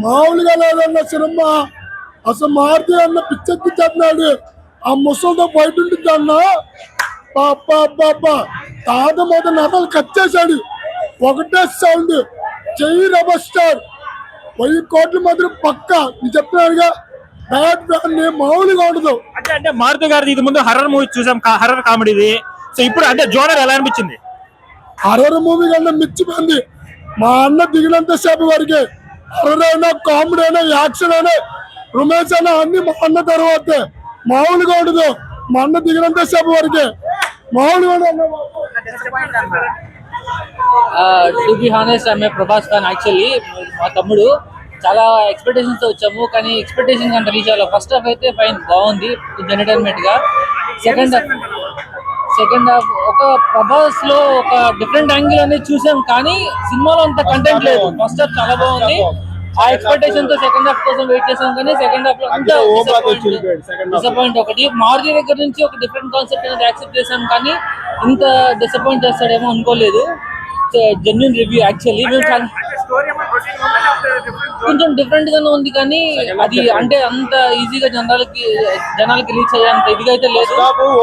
మామూలుగా లేదన్న సినిమా. అసలు మారుతి అన్న పిచ్చెత్తిచ్చేస్తున్నాడు. ఆ ముసలితో బయట ఉంటుంది అన్న. తాత మొదటి నటలు కట్ చేశాడు. ఒకటే సౌండ్ చెయ్యి రెబల్ స్టార్ 1000 కోట్ల మధ్య పక్క. నేను చెప్తున్నాడుగా బ్యాడ్ బ్యాడ్ మామూలుగా ఉండదు. అంటే మారుతి గారిది ఇది ముందు హర్రర్ మూవీ చూసాం, హర్రర్ కామెడీది. సో ఇప్పుడు అంటే జోనర్ ఎలా అనిపించింది? హర్రర్ మూవీ కన్నా మిచ్చిపోయింది. మా అన్న దిగినంత సేపు వరకే హర్రర్ అయినా, కామెడీ అయినా, యాక్షన్ అయినా, రొమాన్స్ అయినా అన్ని మా అన్న తర్వాతే. మామూలుగా ఉండదు. మా అన్న దిగినంత సేపు వరకే మామూలుగా ఉండదు. To be honest I'm a Prabhas fan. Actually మా తమ్ముడు చాలా ఎక్స్పెక్టేషన్స్ తో వచ్చాము, కానీ ఎక్స్పెక్టేషన్ అంత రీచ్ అవ్వాలి. ఫస్ట్ హాఫ్ అయితే ఫైన్, బాగుంది ఎంటర్టైన్మెంట్ గా. సెకండ్ హాఫ్ ఒక ప్రభాస్ లో ఒక డిఫరెంట్ యాంగిల్ అనేది చూసాం, కానీ సినిమాలో అంత కంటెంట్ లేదు. ఫస్ట్ హాఫ్ చాలా బాగుంది. ఆ ఎక్స్పెక్టేషన్ తో సెకండ్ హాఫ్ కోసం వెయిట్ చేసాం, కానీ సెకండ్ హాఫ్ లో అంతా డిసప్పాయింట్. ఒకటి మారుతి దగ్గర నుంచి ఒక డిఫరెంట్ కాన్సెప్ట్ అనేది యాక్సెప్ట్ చేసాం, కానీ ఇంత డిసప్పాయింట్ చేస్తాడేమో అనుకోలేదు. Genuine review actually. కొంచెం డిఫరెంట్ గానే ఉంది, కానీ అది అంటే అంత ఈజీగా జనాలకి రీచ్ అయ్యేంత ఇదిగా అయితే లేదు.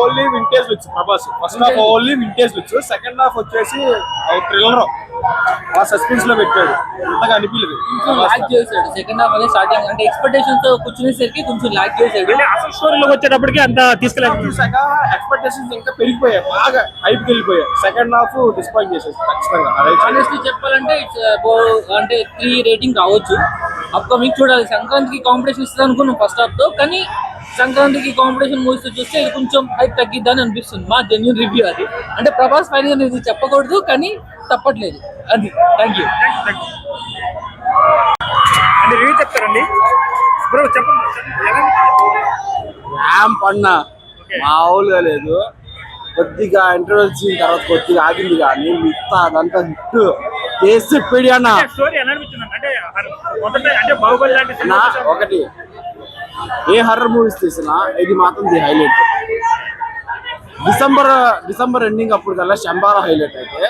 Only vintage looks Prabhas. First half only vintage looks, second half వచ్చేసి థ్రిల్లర్ ఆ సస్పెన్స్ లో పెట్టాడు. అంతగా అనిపించలేదు. లాగ్ చేశాడు సెకండ్ హాఫ్ అనేది. స్టార్టింగ్ అంటే ఎక్స్పెక్టేషన్స్ తో కూర్చునేసరికి కొంచెం లాగ్ చేశాడు. అసలు స్టోరీలోకి వచ్చేటప్పటికి అంత తీసుకెళ్ళాలి. ఎక్స్పెక్టేషన్స్ ఇంకా పెరిగిపోయాయి, బాగా హైప్ వెళ్ళిపోయాయి. సెకండ్ హాఫ్ డిస్పాయింట్ చేసేది ఖచ్చితంగా. ఆనెస్ట్లీ చెప్పాలంటే ఇట్స్ అంటే 3 రేటింగ్ రావచ్చు. అప్కమింగ్ చూడాలి. సంక్రాంతికి కాంపిటీషన్ ఇస్తుంది అనుకున్నాం ఫస్ట్ హాఫ్ తో, కానీ సంక్రాంతికి కాంపిటీషన్ మూవీస్ చూస్తే ఇది కొంచెం హైప్ తగ్గిద్దని అనిపిస్తుంది. మా జెన్యూన్ రివ్యూ అది. అంటే ప్రభాస్ పైన ఇది చెప్పకూడదు, కానీ తప్పట్లేదు అది. Thank you. రివ్యూ చెప్తారండి బ్రో, చెప్పండి. ర్యాంప్ అన్న మామూలుగా లేదు. కొద్దిగా ఇంటర్వెల్ సీన్ తర్వాత కొద్దిగా ఆగింది, కానీ మిగతా అదంతా హిట్ చేసి పెడి అన్న. ఒకటి ఏ హర్రర్ మూవీస్ తీసినా ఇది మాత్రం ది హైలైట్. డిసెంబర్ ఎండింగ్ అప్పుడు కల్లా శంబారా హైలైట్ అయితే,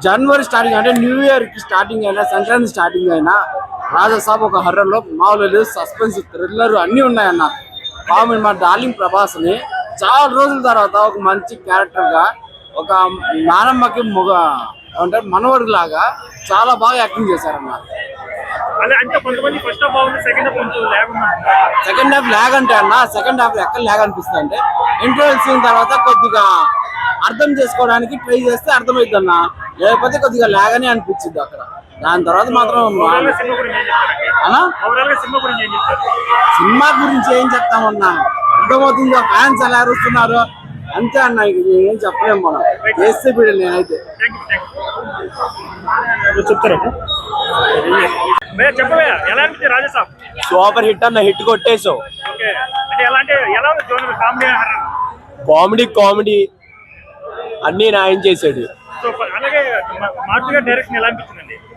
జనవరి స్టార్టింగ్ అంటే న్యూ ఇయర్ కి స్టార్టింగ్ అయినా, సంక్రాంతి స్టార్టింగ్ అయినా రాజాసాబ్ ఒక హర్రర్ లో మామూలు లేదు. సస్పెన్స్, థ్రిల్లర్ అన్ని ఉన్నాయన్న. కామెడీ. మా డార్లింగ్ ప్రభాస్ ని చాలా రోజుల తర్వాత ఒక మంచి క్యారెక్టర్ గా, ఒక నానమ్మకి అంటే మనవడి లాగా చాలా బాగా యాక్టింగ్ చేశారన్న. సెకండ్ హాఫ్ ల్యాగ్ అంటే అన్న, సెకండ్ హాఫ్ ఎక్కడ ల్యాగ్ అనిపిస్తుంది అంటే ఇంటర్వెల్ సీన్ తర్వాత కొద్దిగా అర్థం చేసుకోవడానికి ట్రై చేస్తే అర్థమైంది అన్న. లేకపోతే కొద్దిగా ల్యాగ్ అని అనిపించింది అక్కడ. దాని తర్వాత మాత్రం సినిమా గురించి ఏం చెప్తామన్నా, అర్థమవుతుందో ఫ్యాన్స్ ఎలా అరుస్తున్నారు అంతే అన్న. ఏం చెప్పలేము మనం. చేస్తే పీడ నేనైతే సూపర్ హిట్ అన్న. హిట్ కొట్టేసావు. కామెడీ అన్ని న్యాయం చేసాడు.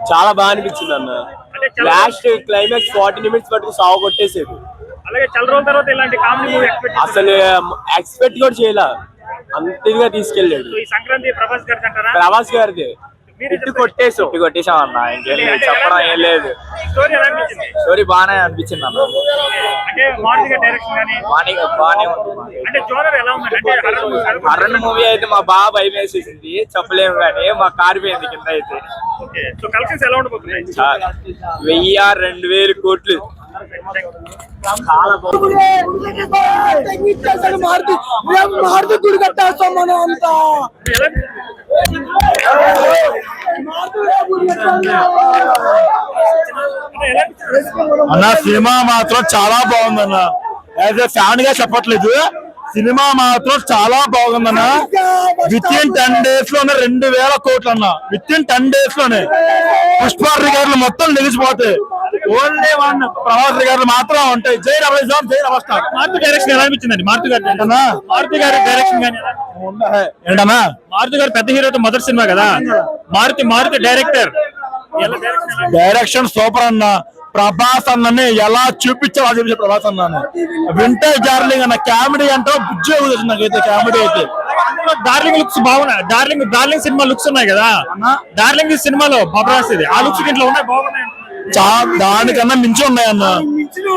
చాలా బాగా అనిపించింది అన్న. లాస్ట్ క్లైమాక్స్ 40 నిమిషాలు పట్టుకు సాగు కొట్టేసాడు. అసలు ఎక్స్పెక్ట్ కూడా చేయలే, అంతగా తీసుకెళ్ళాడు. ప్రభాస్ గారిది కొట్టేసాం అన్న. ఇంకేం చెప్పడం ఏం లేదు. స్టోరీ బాగానే అనిపించింది అన్న. హర్రర్ మూవీ అయితే మా బాగా భయం వేసేసింది, చెప్పలేము. కానీ మా కారిపోయింది కింద అయితే. 1000-2000 కోట్లు. మారుతి గుడి కట్టేస్తాం మనం అంతా. అన్న సినిమా మాత్రం చాలా బాగుందన్న. యాజ్ ఏ ఫ్యాన్ గా చెప్పట్లేదు, సినిమా మాత్రం చాలా బాగుందన్న. విత్ ఇన్ 10 days లోనే 2000 కోట్లు అన్న. విత్ ఇన్ 10 days లోనే పుష్ప రికార్డులు మొత్తం నిలిచిపోతాయి. ఓన్లీ వన్ ప్రభాస్ రికార్డులు మాత్రం ఉంటాయి. జై రవిజాం, జై రవస్తా. మారుతి డైరెక్షన్ ఎలా అనిపించిందండి? మారుతి గారి డైరెక్షన్ కానీ ఏంటన్నా, మారుతి గారు పెద్ద హీరోతో మొదటి సినిమా కదా. మారుతి డైరెక్షన్ సూపర్ అన్న. ప్రభాస్ అన్నని ఎలా చూపించావు చూపించే ప్రభాస్ అన్నాను. వింటేజ్ డార్లింగ్ అన్న. కామెడీ అంటే బుజ్జి అవుతుంది నాకైతే. కామెడీ అయితే డార్లింగ్ లుక్స్ బాగున్నాయి. డార్లింగ్ సినిమా లుక్స్ ఉన్నాయి కదా. డార్లింగ్ సినిమాలో ప్రభాస్ ఇది ఆ లుక్స్ ఇంట్లో ఉన్నాయి, బాగున్నాయి. దానికన్నా మించి ఉన్నాయన్న.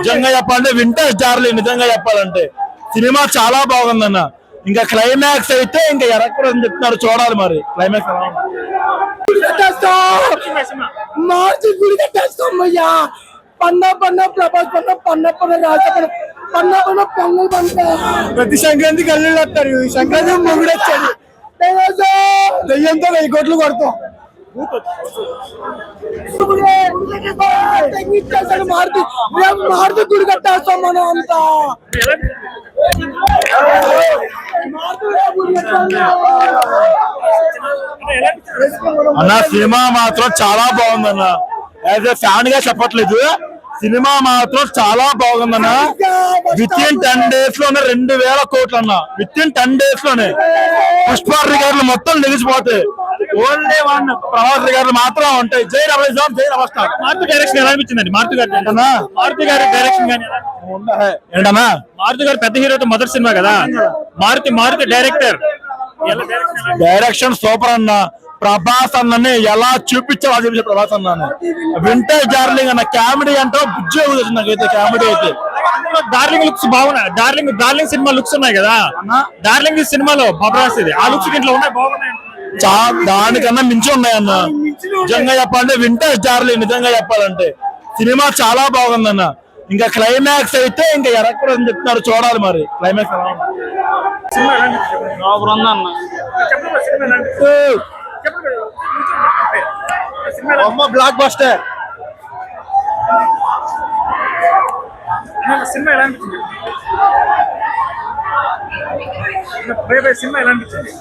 నిజంగా చెప్పాలంటే వింటేజ్ డార్లింగ్. నిజంగా చెప్పాలంటే సినిమా చాలా బాగుందన్న. ఇంకా క్లైమాక్స్ అయితే ఇంకా ఎరక్కడని చెప్తున్నారు, చూడాలి మరి క్లైమాక్స్ ఎలా ఉంది. మార్చి గుడి కట్టేస్తాం అయ్యా. పన్న ప్రభాస్ పన్న రాజ పన్న పొంగల్ పంట. ప్రతి సంక్రాంతి కళ్ళు వస్తారు. సంక్రాంతి మొగుడు వచ్చాడు. దెయ్యంతో 1000 కోట్లు కొడతాం. మారుతి గుడి కట్టేస్తాం మనం అంతా. అన్న సినిమా మాత్రం చాలా బాగుందన్న. యాజ్ ఎ ఫ్యాన్ గా చెప్పట్లేదు, సినిమా మాత్రం చాలా బాగుందన్న. విత్ ఇన్ 10 days లోనే 2000 కోట్లు అన్న. విత్ ఇన్ 10 days లోనే పుష్ప రికార్డులు మొత్తం నిలిచిపోతాయి. ఓన్లీ వన్ ప్రభాస్ రికార్డులు మాత్రం ఉంటాయి. జై రమేష్, జై రమేష్. మారుతి డైరెక్షన్ ఎలా అనిపించిందండి? మారుతి గారి డైరెక్షన్ కానీ ఏంటన్నా? మారుతి గారు పెద్ద హీరోతో మొదటి సినిమా కదా. మారుతి డైరెక్టర్ డైరెక్షన్ సూపర్ అన్న. ప్రభాస్ అన్నని ఎలా చూపించావు అది చూపించే ప్రభాస్ అన్నాను. వింటేజ్ డార్లింగ్ అన్న. కామెడీ అంటే బుజ్జి అవుతుంది నాకైతే. కామెడీ అయితే డార్లింగ్ లుక్స్ బాగున్నాయి. డార్లింగ్ సినిమా లుక్స్ ఉన్నాయి కదా. డార్లింగ్ సినిమాలో ప్రభాస్ ఇది ఆ లుక్స్ ఇంట్లో ఉన్నాయి, బాగున్నాయి. దానికన్నా మించి ఉన్నాయన్న. నిజంగా చెప్పాలంటే వింటేజ్ డార్లింగ్. నిజంగా చెప్పాలంటే సినిమా చాలా బాగుందన్న. ఇంకా క్లైమాక్స్ అయితే ఇంకా ఎరక్కడని చెప్తున్నారు, చూడాలి మరి క్లైమాక్స్ ఎలా ఉంది. Block buster. సినిమా ఎలా అనిపించింది? సినిమా ఎలా అనిపించింది?